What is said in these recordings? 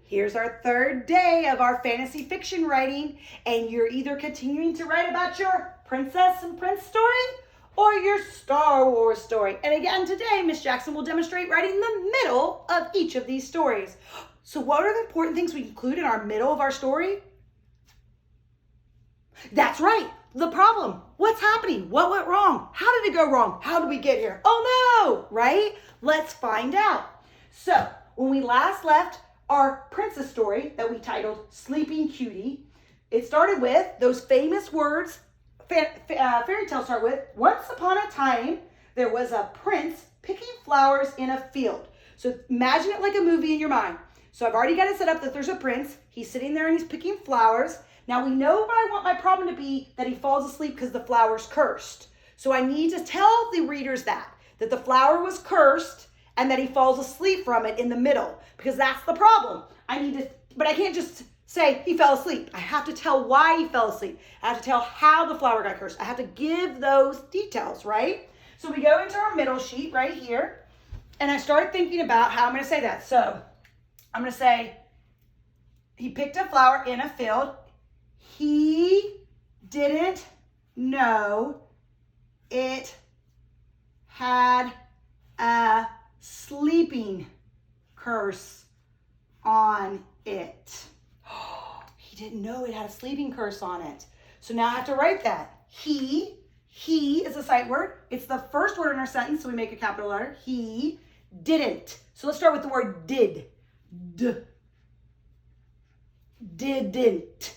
Here's our third day of our fantasy fiction writing, and you're either continuing to write about your princess and prince story or your Star Wars story. And again, today, Miss Jackson will demonstrate writing the middle of each of these stories. So what are the important things we include in our middle of our story? That's right, the problem. What's happening? What went wrong? How did it go wrong? How did we get here? Oh no, right? Let's find out. So when we last left our princess story that we titled Sleeping Cutie, it started with those famous words fairy tales start with, once upon a time, there was a prince picking flowers in a field. So imagine it like a movie in your mind. So I've already got it set up that there's a prince. He's sitting there and he's picking flowers. Now we know what I want my problem to be, that he falls asleep because the flower's cursed. So I need to tell the readers that the flower was cursed and that he falls asleep from it in the middle, because that's the problem. But I can't just say he fell asleep. I have to tell why he fell asleep. I have to tell how the flower got cursed. I have to give those details, right? So we go into our middle sheet right here, and I start thinking about how I'm going to say that. So I'm going to say, he picked a flower in a field. He didn't know it had a sleeping curse on it. He didn't know it had a sleeping curse on it. So now I have to write that. He is a sight word. It's the first word in our sentence, so we make a capital letter. He didn't. So let's start with the word did. Didn't.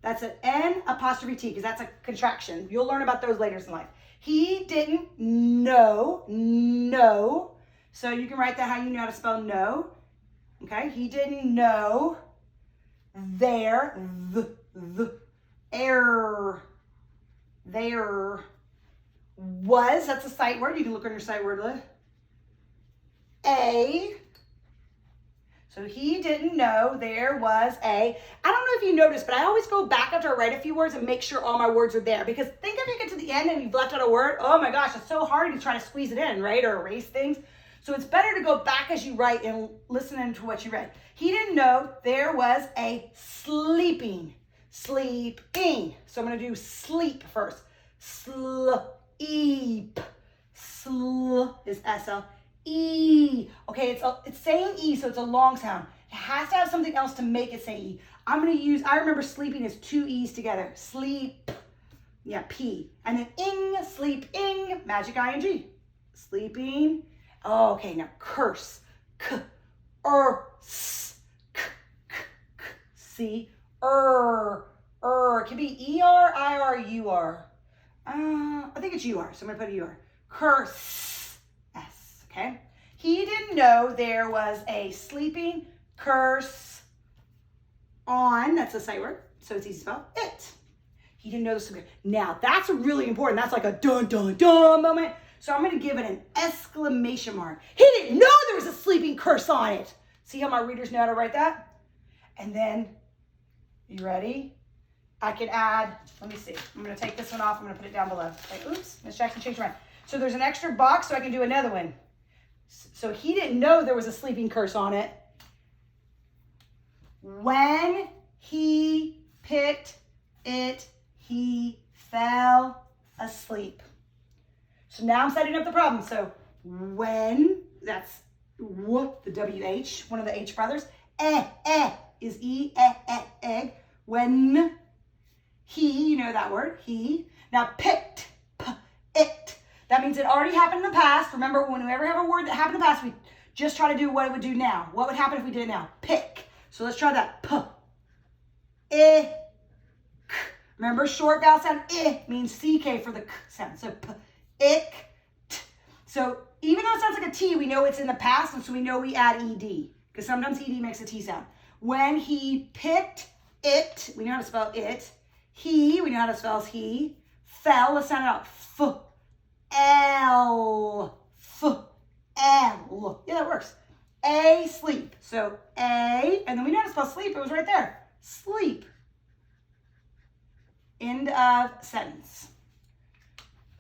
That's an N apostrophe T, because that's a contraction. You'll learn about those later in life. He didn't know. So you can write that how you know how to spell know. Okay, he didn't know there was, that's a sight word. You can look on your sight word list. So he didn't know there was a. I don't know if you noticed, but I always go back after I write a few words and make sure all my words are there. Because think if you get to the end and you've left out a word, oh my gosh, it's so hard to try to squeeze it in, right? Or erase things. So it's better to go back as you write and listen to what you read. He didn't know there was a sleeping. So I'm going to do sleep first. Sleep. Sl is S-L. E. Okay, it's saying E, so it's a long sound. It has to have something else to make it say E. I remember sleeping as two E's together. Sleep. Yeah, P. And then ing, sleep-ing, magic ing. Sleeping. Oh, okay, now curse. K, s, k, see, It can be E-R, I-R, U-R. I think it's U-R, so I'm going to put a U-R. Curse. S, okay? He didn't know there was a sleeping curse on, that's a sight word, so it's easy to spell, it. He didn't know this. Now, that's really important. That's like a dun, dun, dun moment. So I'm going to give it an exclamation mark. He didn't know there was a sleeping curse on it. See how my readers know how to write that? And then, you ready? I can add, let me see. I'm going to take this one off. I'm going to put it down below. Like, oops, Miss Jackson changed her mind. So there's an extra box, so I can do another one. So he didn't know there was a sleeping curse on it. When he picked it, he fell asleep. So now I'm setting up the problem. So when, that's w, the W-H, one of the H brothers. Is E, egg. When he, you know that word, he. Now picked, it. That means it already happened in the past. Remember, when we ever have a word that happened in the past, we just try to do what it would do now. What would happen if we did it now? Pick. So let's try that. K. Remember, short vowel sound, means CK for the k sound. So ick. So even though it sounds like a T, we know it's in the past, and so we know we add ED, because sometimes ED makes a T sound. When he picked it, we know how to spell it. He, we know how to spell he. Fell, let's sound it out. L. Yeah, that works. A, sleep. So A, and then we know how to spell sleep. It was right there. Sleep. End of sentence.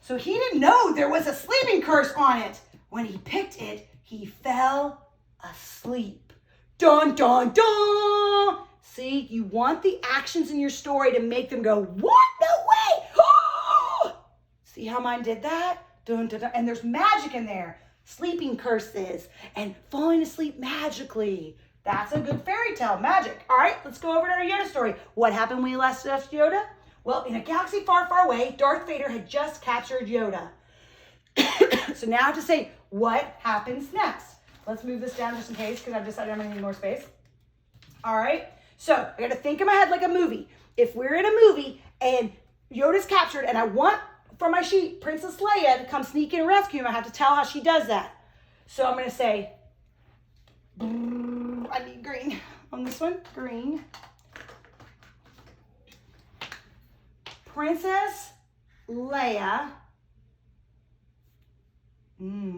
So he didn't know there was a sleeping curse on it. When he picked it, he fell asleep. Dun, dun, dun. See, you want the actions in your story to make them go, what? No way. Oh! See how mine did that? Dun, dun, dun. And there's magic in there. Sleeping curses and falling asleep magically. That's a good fairy tale, magic. All right, let's go over to our Yoda story. What happened when we last left Yoda? Well, in a galaxy far, far away, Darth Vader had just captured Yoda. So now I have to say, what happens next? Let's move this down just in case, because I've decided I'm going to need more space. All right, so I got to think in my head like a movie. If we're in a movie and Yoda's captured and I want from my sheet Princess Leia to come sneak in and rescue him, I have to tell how she does that. So I'm going to say, I need green on this one. Green. Princess Leia.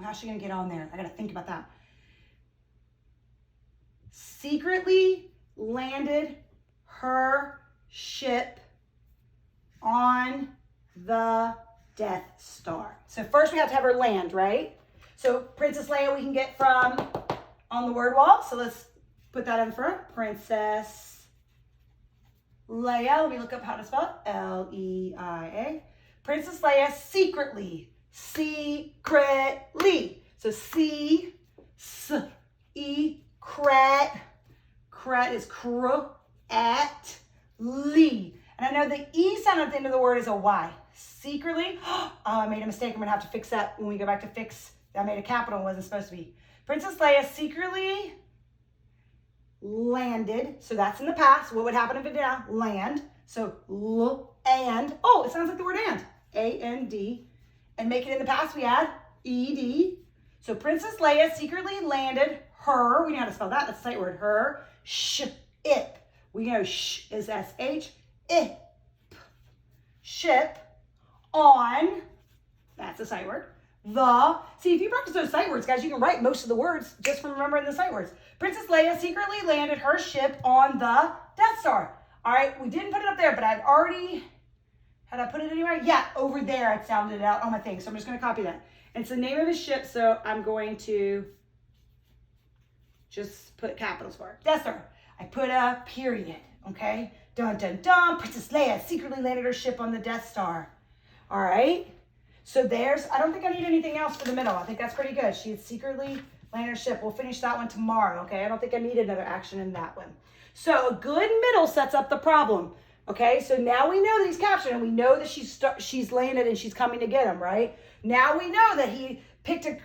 How's she going to get on there? I got to think about that. Secretly landed her ship on the Death Star. So first we have to have her land, right? So Princess Leia we can get from on the word wall. So let's put that in front. Princess Leia. Let me look up how to spell it. L-E-I-A. Princess Leia secretly. Secretly. So C-S-E-cret. Cret is cro-at-ly. And I know the E sound at the end of the word is a Y. Secretly. Oh, I made a mistake. I'm going to have to fix that when we go back to fix. I made a capital. It wasn't supposed to be. Princess Leia secretly landed. So that's in the past. What would happen if it did not land? So and. Oh, it sounds like the word and. A-N-D. And make it in the past, we add E-D. So Princess Leia secretly landed her. We know how to spell that. That's a sight word. Her. Ship. We know sh is S-H. Ip. Ship. On. That's a sight word. See, if you practice those sight words, guys, you can write most of the words just from remembering the sight words. Princess Leia secretly landed her ship on the Death Star. All right, we didn't put it up there, but I've already, had I put it anywhere? Yeah, over there I sounded it out on my thing, so I'm just going to copy that. And it's the name of his ship, so I'm going to just put capitals for it. Death Star. I put a period, okay? Dun, dun, dun. Princess Leia secretly landed her ship on the Death Star. All right? So I don't think I need anything else for the middle. I think that's pretty good. She had secretly landed her ship. We'll finish that one tomorrow, okay? I don't think I need another action in that one. So a good middle sets up the problem, okay? So now we know that he's captured and we know that she's landed and she's coming to get him, right? Now we know that he picked a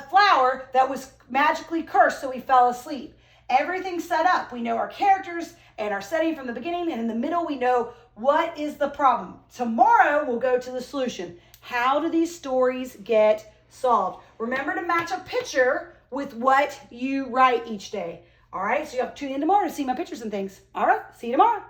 flower that was magically cursed, so he fell asleep. Everything's set up. We know our characters and our setting from the beginning, and in the middle we know what is the problem. Tomorrow we'll go to the solution. How do these stories get solved? Remember to match a picture with what you write each day. All right, so you have to tune in tomorrow to see my pictures and things. All right, see you tomorrow.